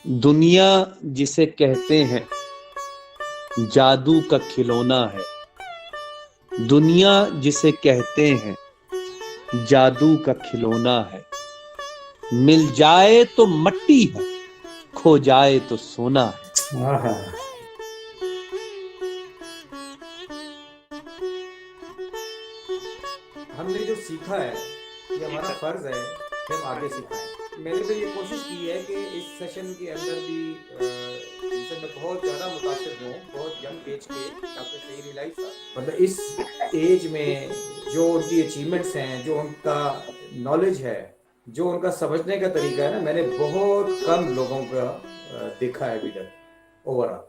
دنیا جسے کہتے ہیں جادو کا کھلونا ہے، دنیا جسے کہتے ہیں جادو کا کھلونا ہے، مل جائے تو مٹی ہے، کھو جائے تو سونا ہے۔ ہم نے جو سیکھا ہے یہ ہمارا فرض ہے کہ ہم آگے سکھائیں۔ میں نے پھر یہ کوشش کی ہے کہ اس سیشن کے اندر بھی جن سے میں بہت زیادہ متاثر ہوں، بہت ینگ ایج کے ڈاکٹر شہیر الہی صاحب، مطلب اس ایج میں جو ان کی اچیومنٹس ہیں، جو ان کا نالج ہے، جو ان کا سمجھنے کا طریقہ ہے نا، میں نے بہت کم لوگوں کا دیکھا ہے ابھی تک اوور آل۔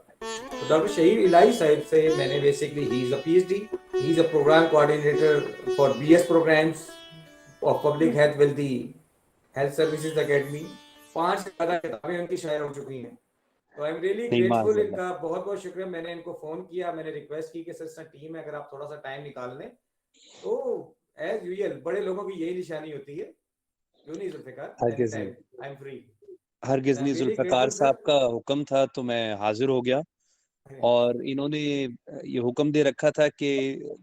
تو ڈاکٹر شہیر الہی صاحب سے میں نے basically he is a P H D, he is a program coordinator for B S programs of public health will the health services academy. 5 سے زیادہ کتابیں ان کی شائع ہو چکی ہیں۔ تو آئی ایم ریئلی نہیں، گریٹفل، معاذ ان اللہ۔ کا بہت بہت شکریہ۔ میں نے ان کو فون کیا، میں نے ریکویسٹ کی کہ سر ٹیم ہے، اگر آپ تھوڑا سا ٹائم نکال لیں تو ایز یوزل بڑے لوگوں کی یہی نشانی ہوتی ہے، کیوں نہیں ذوالفقار، اینی ہرگز نہیں، ٹائم آئی ایم فری۔ ہرگز آئی ایم نہیں، ریئلی ذوالفقار گریٹفل صاحب کا سر۔ حکم تھا تو میں حاضر ہو گیا، اور انہوں نے یہ حکم دے رکھا تھا کہ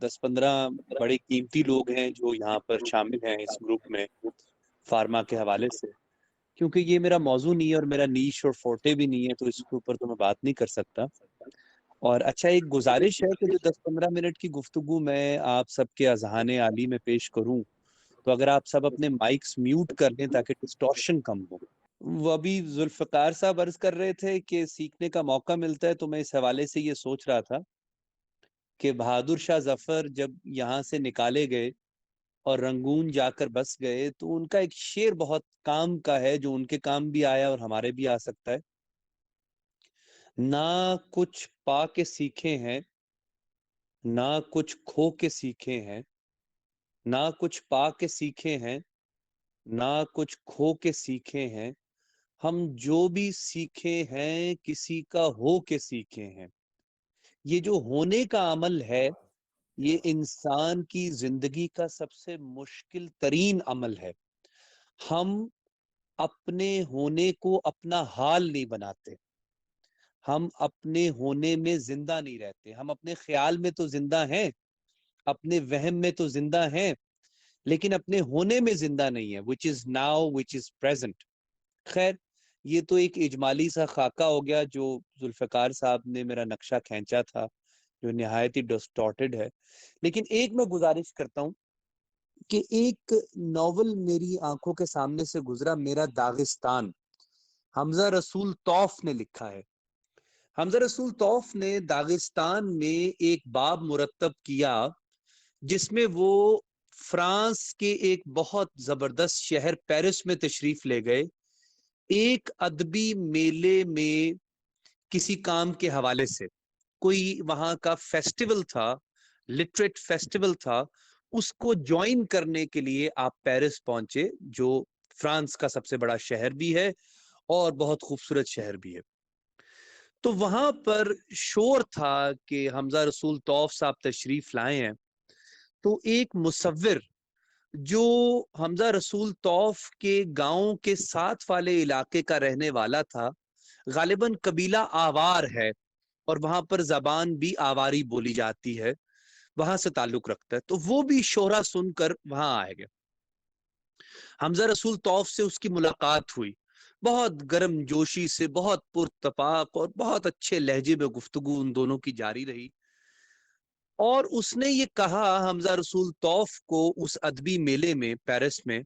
10-15 بڑے قیمتی لوگ ہیں جو یہاں پر شامل ہیں اس گروپ میں فارما کے حوالے سے، کیونکہ یہ میرا موضوع نہیں ہے اور میرا نیش اور فورٹے بھی نہیں ہے، تو اس کے اوپر تو میں بات نہیں کر سکتا۔ اور اچھا، ایک گزارش ہے کہ جو 10-15 منٹ کی گفتگو میں آپ سب کے اذہان عالی میں پیش کروں، تو اگر آپ سب اپنے مائکس میوٹ کر لیں تاکہ ڈسٹورشن کم ہو۔ وہ ابھی ذوالفقار صاحب عرض کر رہے تھے کہ سیکھنے کا موقع ملتا ہے، تو میں اس حوالے سے یہ سوچ رہا تھا کہ بہادر شاہ ظفر جب یہاں سے نکالے گئے اور رنگون جا کر بس گئے، تو ان کا ایک شعر بہت کام کا ہے، جو ان کے کام بھی آیا اور ہمارے بھی آ سکتا ہے۔ نہ کچھ پا کے سیکھے ہیں، نہ کچھ کھو کے سیکھے ہیں، نہ کچھ پا کے سیکھے ہیں، نہ کچھ کھو کے سیکھے ہیں، ہم جو بھی سیکھے ہیں کسی کا ہو کے سیکھے ہیں۔ یہ جو ہونے کا عمل ہے، یہ انسان کی زندگی کا سب سے مشکل ترین عمل ہے۔ ہم اپنے ہونے کو اپنا حال نہیں بناتے، ہم اپنے ہونے میں زندہ نہیں رہتے۔ ہم اپنے خیال میں تو زندہ ہیں، اپنے وہم میں تو زندہ ہیں، لیکن اپنے ہونے میں زندہ نہیں ہے، which is now, which is present۔ خیر، یہ تو ایک اجمالی سا خاکہ ہو گیا جو ذوالفقار صاحب نے میرا نقشہ کھینچا تھا، جو نہایت ہی ڈسٹورٹڈ ہے۔ لیکن ایک میں گزارش کرتا ہوں کہ ایک ناول میری آنکھوں کے سامنے سے گزرا، میرا داغستان، حمزہ رسول توف نے لکھا ہے۔ حمزہ رسول توف نے داغستان میں ایک باب مرتب کیا جس میں وہ فرانس کے ایک بہت زبردست شہر پیرس میں تشریف لے گئے، ایک ادبی میلے میں کسی کام کے حوالے سے۔ کوئی وہاں کا فیسٹیول تھا، لٹریٹ فیسٹیول تھا، اس کو جوائن کرنے کے لیے آپ پیرس پہنچے، جو فرانس کا سب سے بڑا شہر بھی ہے اور بہت خوبصورت شہر بھی ہے۔ تو وہاں پر شور تھا کہ حمزہ رسول توف صاحب تشریف لائے ہیں، تو ایک مصور جو حمزہ رسول توف کے گاؤں کے ساتھ والے علاقے کا رہنے والا تھا، غالباً قبیلہ آوار ہے اور وہاں پر زبان بھی آواری بولی جاتی ہے، وہاں سے تعلق رکھتا ہے، تو وہ بھی شورا سن کر وہاں آئے گئے۔ حمزہ رسول توف سے اس کی ملاقات ہوئی، بہت گرم جوشی سے، بہت پرتپاق اور بہت اچھے لہجے میں گفتگو ان دونوں کی جاری رہی، اور اس نے یہ کہا حمزہ رسول توف کو اس ادبی میلے میں پیرس میں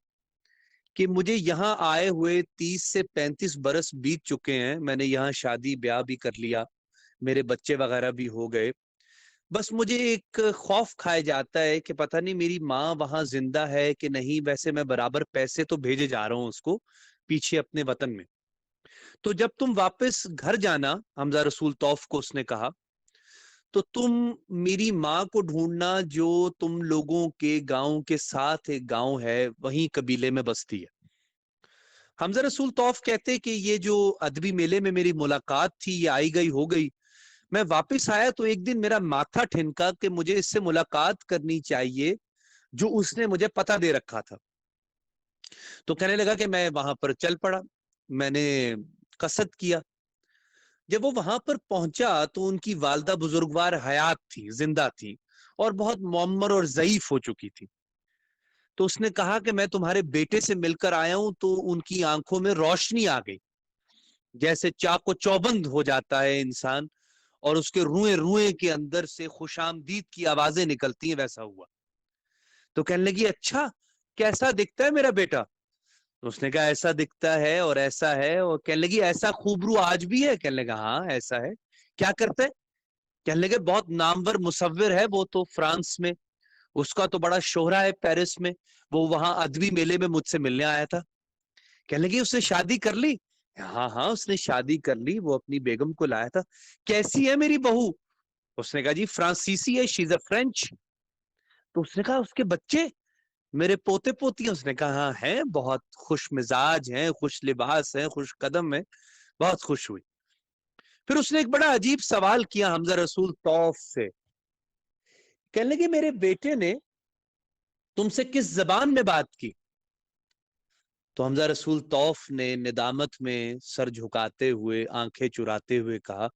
کہ مجھے یہاں آئے ہوئے 30 سے 35 برس بیت چکے ہیں، میں نے یہاں شادی بیاہ بھی کر لیا، میرے بچے وغیرہ بھی ہو گئے، بس مجھے ایک خوف کھائے جاتا ہے کہ پتہ نہیں میری ماں وہاں زندہ ہے کہ نہیں۔ ویسے میں برابر پیسے تو بھیجے جا رہا ہوں اس کو پیچھے اپنے وطن میں، تو جب تم واپس گھر جانا، حمزہ رسول توف کو اس نے کہا، تو تم میری ماں کو ڈھونڈنا جو تم لوگوں کے گاؤں کے ساتھ ایک گاؤں ہے، وہیں قبیلے میں بستی ہے۔ حمزہ رسول توف کہتے کہ یہ جو ادبی میلے میں میری ملاقات تھی، یہ آئی گئی ہو گئی، میں واپس آیا تو ایک دن میرا ماتھا ٹھنکا کہ مجھے اس سے ملاقات کرنی چاہیے جو اس نے مجھے پتہ دے رکھا تھا۔ تو کہنے لگا کہ میں وہاں پر چل پڑا، میں نے قصد کیا. جب وہ وہاں پر پہنچا تو ان کی والدہ بزرگوار حیات تھی، زندہ تھی اور بہت معمر اور ضعیف ہو چکی تھی. تو اس نے کہا کہ میں تمہارے بیٹے سے مل کر آیا ہوں. تو ان کی آنکھوں میں روشنی آ گئی، جیسے چاق و چوبند ہو جاتا ہے انسان اور اس کے روئیں روئیں کے اندر سے خوش آمدید کی آوازیں نکلتی ہیں، ویسا ہوا. تو کہنے لگی اچھا کیسا دکھتا ہے میرا بیٹا؟ اس نے کہا ایسا دکھتا ہے اور ایسا ہے. اور کہنے لگی ایسا خوبرو آج بھی ہے؟ کہنے لگا ہاں ایسا ہے. کیا کرتا ہے؟ کہنے لگے بہت نامور مصور ہے، وہ تو فرانس میں، اس کا تو بڑا شہرہ ہے پیرس میں، وہ وہاں ادبی میلے میں مجھ سے ملنے آیا تھا. کہنے لگی اس نے شادی کر لی؟ ہاں ہاں اس نے شادی کر لی، وہ اپنی بیگم کو لایا تھا. کیسی ہے میری بہو؟ اس نے کہا جی فرانسیسی ہے، شیز اے فرینچ. تو اس نے کہا اس کے بچے میرے پوتے پوتی ہیں؟ اس نے کہا ہاں ہیں، بہت خوش مزاج ہیں، خوش لباس ہیں، خوش قدم ہیں. بہت خوش ہوئی. پھر اس نے ایک بڑا عجیب سوال کیا حمزہ رسول طوف سے. کہنے لگے میرے بیٹے نے تم سے کس زبان میں بات کی؟ تو حمزہ رسول طوف نے ندامت میں سر جھکاتے ہوئے، آنکھیں چراتے ہوئے کہا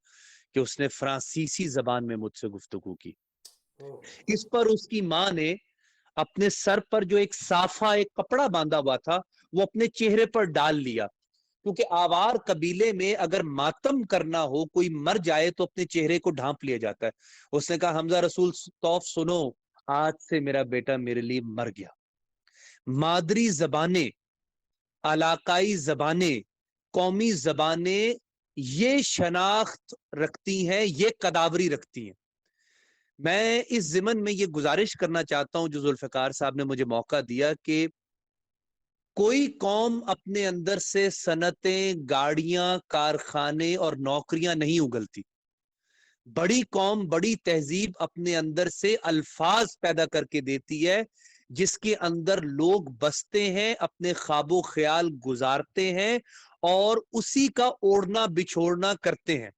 کہ اس نے فرانسیسی زبان میں مجھ سے گفتگو کی. اس پر اس کی ماں نے اپنے سر پر جو ایک صافہ، ایک کپڑا باندھا ہوا تھا، وہ اپنے چہرے پر ڈال لیا، کیونکہ آوار قبیلے میں اگر ماتم کرنا ہو، کوئی مر جائے تو اپنے چہرے کو ڈھانپ لیا جاتا ہے. اس نے کہا حمزہ رسول طوف سنو، آج سے میرا بیٹا میرے لیے مر گیا. مادری زبانیں، علاقائی زبانیں، قومی زبانیں یہ شناخت رکھتی ہیں، یہ قداوری رکھتی ہیں. میں اس ضمن میں یہ گزارش کرنا چاہتا ہوں جو ذوالفقار صاحب نے مجھے موقع دیا، کہ کوئی قوم اپنے اندر سے صنعتیں، گاڑیاں، کارخانے اور نوکریاں نہیں اگلتی. بڑی قوم، بڑی تہذیب اپنے اندر سے الفاظ پیدا کر کے دیتی ہے، جس کے اندر لوگ بستے ہیں، اپنے خواب و خیال گزارتے ہیں اور اسی کا اوڑھنا بچھوڑنا کرتے ہیں.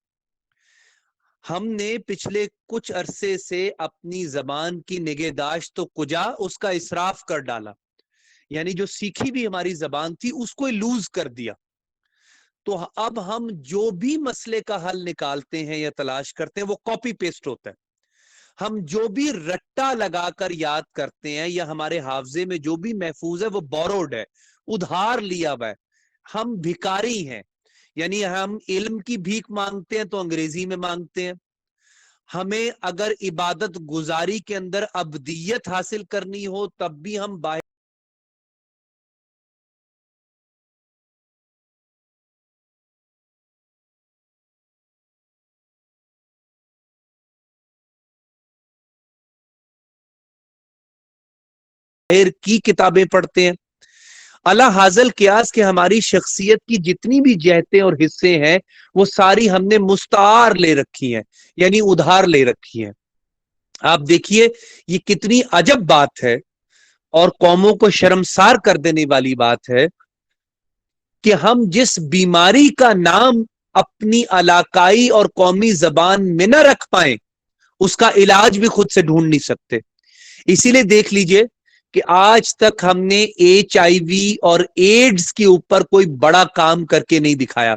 ہم نے پچھلے کچھ عرصے سے اپنی زبان کی نگہداشت تو کجا، اس کا اسراف کر ڈالا. یعنی جو سیکھی بھی ہماری زبان تھی اس کو لوز کر دیا. تو اب ہم جو بھی مسئلے کا حل نکالتے ہیں یا تلاش کرتے ہیں وہ کاپی پیسٹ ہوتا ہے. ہم جو بھی رٹا لگا کر یاد کرتے ہیں یا ہمارے حافظے میں جو بھی محفوظ ہے وہ بوروڈ ہے، ادھار لیا ہوا ہے. ہم بھکاری ہیں، یعنی ہم علم کی بھیک مانگتے ہیں تو انگریزی میں مانگتے ہیں. ہمیں اگر عبادت گزاری کے اندر ابدیت حاصل کرنی ہو تب بھی ہم باہر کی کتابیں پڑھتے ہیں. اللہ حاضل قیاس کہ ہماری شخصیت کی جتنی بھی جہتیں اور حصے ہیں وہ ساری ہم نے مستعار لے رکھی ہیں، یعنی ادھار لے رکھی ہیں. آپ دیکھیے یہ کتنی عجب بات ہے اور قوموں کو شرمسار کر دینے والی بات ہے کہ ہم جس بیماری کا نام اپنی علاقائی اور قومی زبان میں نہ رکھ پائیں اس کا علاج بھی خود سے ڈھونڈ نہیں سکتے. اسی لیے دیکھ لیجئے کہ آج تک ہم نے ایچ آئی وی اور ایڈز کے اوپر کوئی بڑا کام کر کے نہیں دکھایا.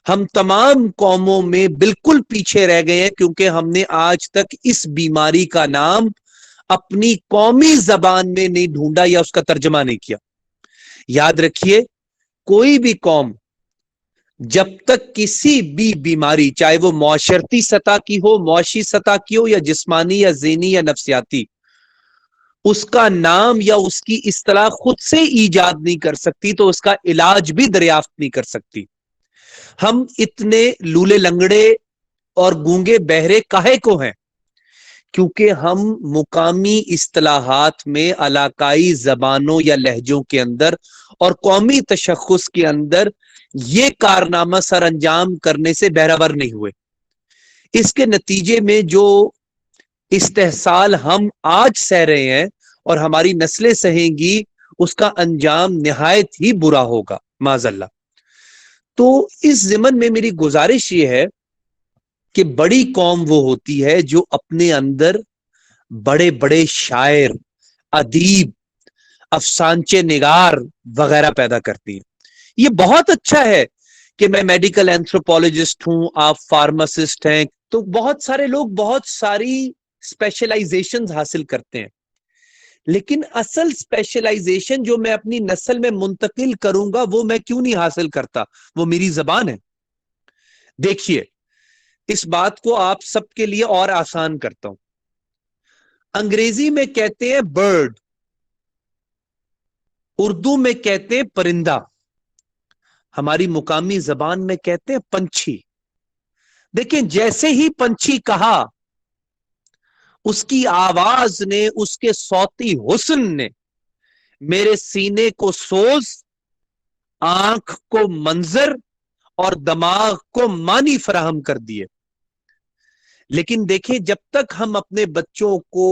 ہم تمام قوموں میں بالکل پیچھے رہ گئے ہیں کیونکہ ہم نے آج تک اس بیماری کا نام اپنی قومی زبان میں نہیں ڈھونڈا یا اس کا ترجمہ نہیں کیا. یاد رکھیے کوئی بھی قوم جب تک کسی بھی بیماری، چاہے وہ معاشرتی سطح کی ہو، معاشی سطح کی ہو یا جسمانی یا ذہنی یا نفسیاتی، اس کا نام یا اس کی اصطلاح خود سے ایجاد نہیں کر سکتی تو اس کا علاج بھی دریافت نہیں کر سکتی. ہم اتنے لولے لنگڑے اور گونگے بہرے کاہے کو ہیں؟ کیونکہ ہم مقامی اصطلاحات میں علاقائی زبانوں یا لہجوں کے اندر اور قومی تشخص کے اندر یہ کارنامہ سر انجام کرنے سے بہرور نہیں ہوئے. اس کے نتیجے میں جو استحصال ہم آج سہ رہے ہیں اور ہماری نسلیں سہیں گی اس کا انجام نہایت ہی برا ہوگا معاذ اللہ. تو اس ضمن میں میری گزارش یہ ہے کہ بڑی قوم وہ ہوتی ہے جو اپنے اندر بڑے بڑے شاعر، ادیب، افسانچے نگار وغیرہ پیدا کرتی ہیں. یہ بہت اچھا ہے کہ میں میڈیکل اینتھروپولوجسٹ ہوں, آپ فارماسسٹ ہیں, تو بہت سارے لوگ بہت ساری اسپیشلائزیشن حاصل کرتے ہیں, لیکن اصل اسپیشلائزیشن جو میں اپنی نسل میں منتقل کروں گا وہ میں کیوں نہیں حاصل کرتا؟ وہ میری زبان ہے. دیکھیے, اس بات کو آپ سب کے لیے اور آسان کرتا ہوں. انگریزی میں کہتے ہیں برڈ, اردو میں کہتے ہیں پرندہ, ہماری مقامی زبان میں کہتے ہیں پنچھی. دیکھیں, جیسے ہی پنچھی کہا, اس کی آواز نے, اس کے صوتی حسن نے میرے سینے کو سوز, آنکھ کو منظر اور دماغ کو معنی فراہم کر دیے. لیکن دیکھیں, جب تک ہم اپنے بچوں کو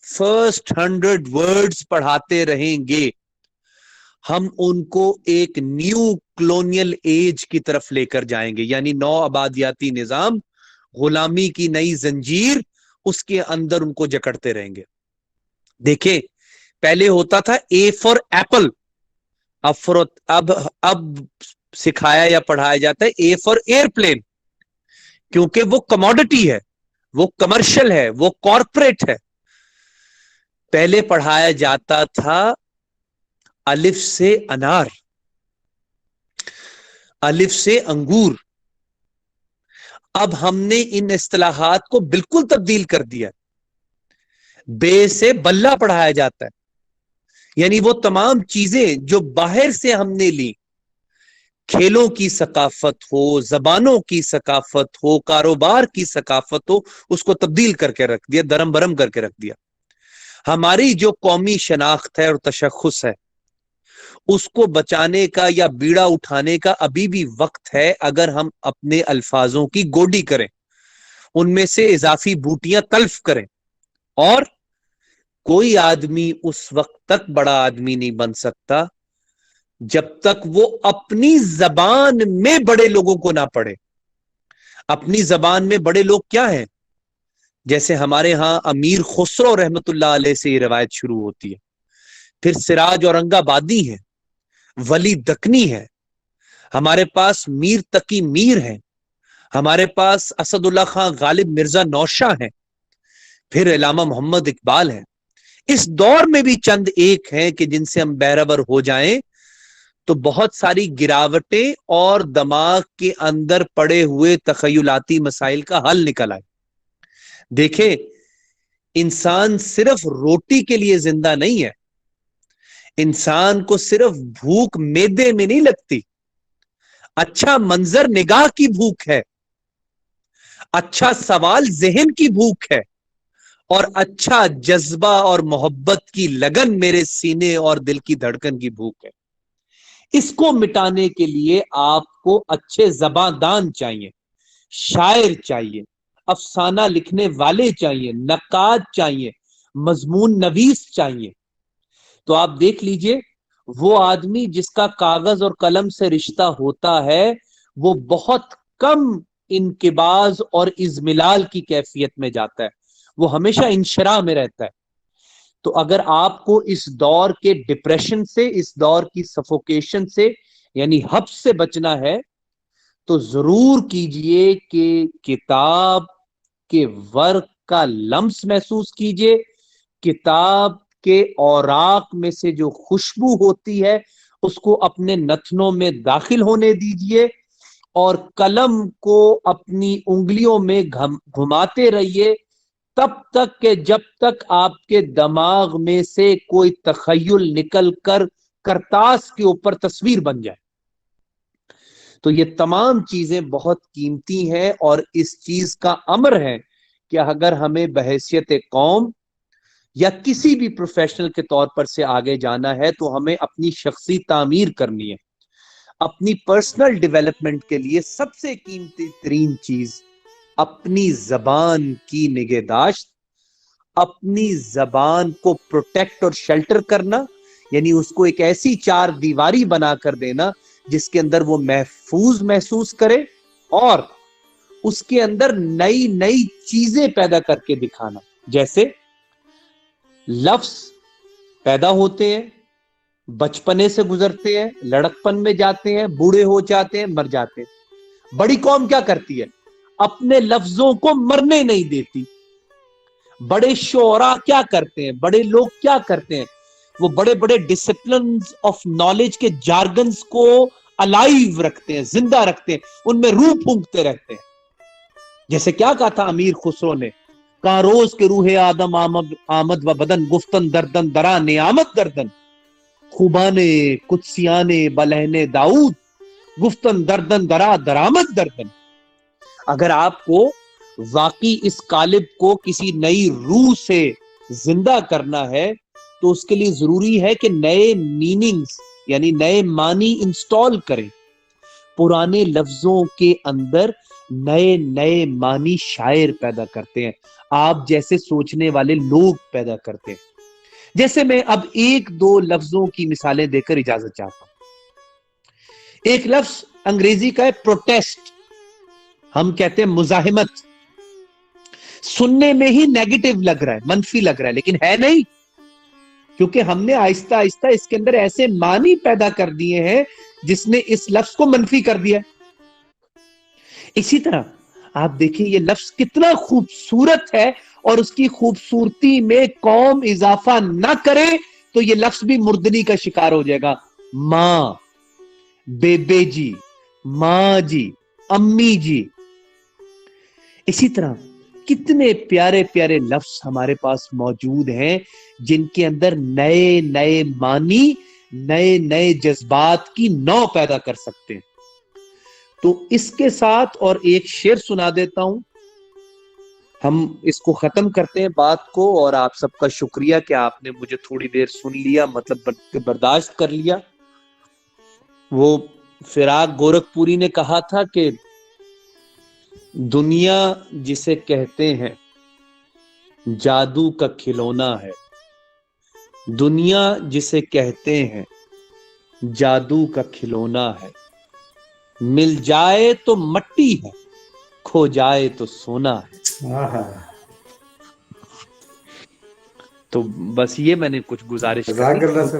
فرسٹ 100 ورڈز پڑھاتے رہیں گے, ہم ان کو ایک نیو کلونیل ایج کی طرف لے کر جائیں گے, یعنی نو آبادیاتی نظام, غلامی کی نئی زنجیر, اس کے اندر ان کو جکڑتے رہیں گے. دیکھیں, پہلے ہوتا تھا اے فار ایپل, اب سکھایا یا پڑھایا جاتا ہے اے فار ایئرپلین, کیونکہ وہ کموڈٹی ہے, وہ کمرشل ہے, وہ کارپوریٹ ہے. پہلے پڑھایا جاتا تھا الف سے انار, الف سے انگور. اب ہم نے ان اصطلاحات کو بالکل تبدیل کر دیا. بے سے بلہ پڑھایا جاتا ہے, یعنی وہ تمام چیزیں جو باہر سے ہم نے لی, کھیلوں کی ثقافت ہو, زبانوں کی ثقافت ہو, کاروبار کی ثقافت ہو, اس کو تبدیل کر کے رکھ دیا, درم برم کر کے رکھ دیا. ہماری جو قومی شناخت ہے اور تشخص ہے, اس کو بچانے کا یا بیڑا اٹھانے کا ابھی بھی وقت ہے, اگر ہم اپنے الفاظوں کی گوڈی کریں, ان میں سے اضافی بوٹیاں تلف کریں. اور کوئی آدمی اس وقت تک بڑا آدمی نہیں بن سکتا جب تک وہ اپنی زبان میں بڑے لوگوں کو نہ پڑھے. اپنی زبان میں بڑے لوگ کیا ہیں؟ جیسے ہمارے ہاں امیر خسرو رحمت اللہ علیہ سے یہ روایت شروع ہوتی ہے, پھر سراج اورنگ آبادی ہے, ولی دکنی ہے, ہمارے پاس میر تقی میر ہے, ہمارے پاس اسد اللہ خان غالب مرزا نوشہ ہیں, پھر علامہ محمد اقبال ہیں. اس دور میں بھی چند ایک ہیں کہ جن سے ہم بہرور ہو جائیں تو بہت ساری گراوٹیں اور دماغ کے اندر پڑے ہوئے تخیلاتی مسائل کا حل نکل آئے. دیکھیں, انسان صرف روٹی کے لیے زندہ نہیں ہے, انسان کو صرف بھوک میدے میں نہیں لگتی, اچھا منظر نگاہ کی بھوک ہے, اچھا سوال ذہن کی بھوک ہے, اور اچھا جذبہ اور محبت کی لگن میرے سینے اور دل کی دھڑکن کی بھوک ہے. اس کو مٹانے کے لیے آپ کو اچھے زبان دان چاہیے, شاعر چاہیے, افسانہ لکھنے والے چاہیے, نقاد چاہیے, مضمون نویس چاہیے. تو آپ دیکھ لیجئے, وہ آدمی جس کا کاغذ اور قلم سے رشتہ ہوتا ہے وہ بہت کم انقباض اور ازملال کی کیفیت میں جاتا ہے, وہ ہمیشہ انشراح میں رہتا ہے. تو اگر آپ کو اس دور کے ڈپریشن سے, اس دور کی سفوکیشن سے یعنی حبس سے بچنا ہے تو ضرور کیجئے کہ کتاب کے ورق کا لمس محسوس کیجئے, کتاب کے اوراق میں سے جو خوشبو ہوتی ہے اس کو اپنے نتنوں میں داخل ہونے دیجئے, اور قلم کو اپنی انگلیوں میں گھماتے رہیے تب تک کہ جب تک آپ کے دماغ میں سے کوئی تخیل نکل کر کرتاس کے اوپر تصویر بن جائے. تو یہ تمام چیزیں بہت قیمتی ہیں, اور اس چیز کا امر ہے کہ اگر ہمیں بحیثیت قوم یا کسی بھی پروفیشنل کے طور پر سے آگے جانا ہے تو ہمیں اپنی شخصی تعمیر کرنی ہے. اپنی پرسنل ڈیولپمنٹ کے لیے سب سے قیمتی ترین چیز اپنی زبان کی نگہداشت, اپنی زبان کو پروٹیکٹ اور شیلٹر کرنا, یعنی اس کو ایک ایسی چار دیواری بنا کر دینا جس کے اندر وہ محفوظ محسوس کرے, اور اس کے اندر نئی نئی چیزیں پیدا کر کے دکھانا. جیسے لفظ پیدا ہوتے ہیں, بچپنے سے گزرتے ہیں, لڑکپن میں جاتے ہیں, بوڑھے ہو جاتے ہیں, مر جاتے ہیں, بڑی قوم کیا کرتی ہے؟ اپنے لفظوں کو مرنے نہیں دیتی. بڑے شعراء کیا کرتے ہیں؟ بڑے لوگ کیا کرتے ہیں؟ وہ بڑے بڑے ڈسپلنز آف نالج کے جارگنز کو الائیو رکھتے ہیں، زندہ رکھتے ہیں، ان میں روح پھونکتے رہتے ہیں. جیسے کیا کہا تھا امیر خسرو نے، کہاں روز کے روح آدم آمد و بدن، گفتن دردن درا نعمت گردن، خوبانے قدسیانے بلہنے داؤد، گفتن دردن درا درامت گردن. اگر آپ کو واقعی اس قالب کو کسی نئی روح سے زندہ کرنا ہے تو اس کے لیے ضروری ہے کہ نئے میننگز یعنی نئے معنی انسٹال کریں. پرانے لفظوں کے اندر نئے نئے معنی شاعر پیدا کرتے ہیں، آپ جیسے سوچنے والے لوگ پیدا کرتے ہیں. جیسے میں اب ایک دو لفظوں کی مثالیں دے کر اجازت چاہتا ہوں. ایک لفظ انگریزی کا ہے پروٹیسٹ، ہم کہتے ہیں مزاحمت. سننے میں ہی نیگیٹو لگ رہا ہے، منفی لگ رہا ہے، لیکن ہے نہیں، کیونکہ ہم نے آہستہ آہستہ اس کے اندر ایسے معنی پیدا کر دیے ہیں جس نے اس لفظ کو منفی کر دیا. اسی طرح آپ دیکھیں یہ لفظ کتنا خوبصورت ہے، اور اس کی خوبصورتی میں قوم اضافہ نہ کرے تو یہ لفظ بھی مردنی کا شکار ہو جائے گا. ماں، بیبے جی، ماں جی، امی جی. اسی طرح کتنے پیارے پیارے لفظ ہمارے پاس موجود ہیں جن کے اندر نئے نئے معنی، نئے نئے جذبات کی نو پیدا کر سکتے ہیں. تو اس کے ساتھ اور ایک شعر سنا دیتا ہوں، ہم اس کو ختم کرتے ہیں بات کو. اور آپ سب کا شکریہ کہ آپ نے مجھے تھوڑی دیر سن لیا، مطلب برداشت کر لیا. وہ فراق گورکھپوری نے کہا تھا کہ دنیا جسے کہتے ہیں جادو کا کھلونا ہے، دنیا جسے کہتے ہیں جادو کا کھلونا ہے، مل جائے تو مٹی ہے، کھو جائے تو سونا ہے. تو بس یہ میں نے کچھ گزارش کر جزاک دی. اللہ سر.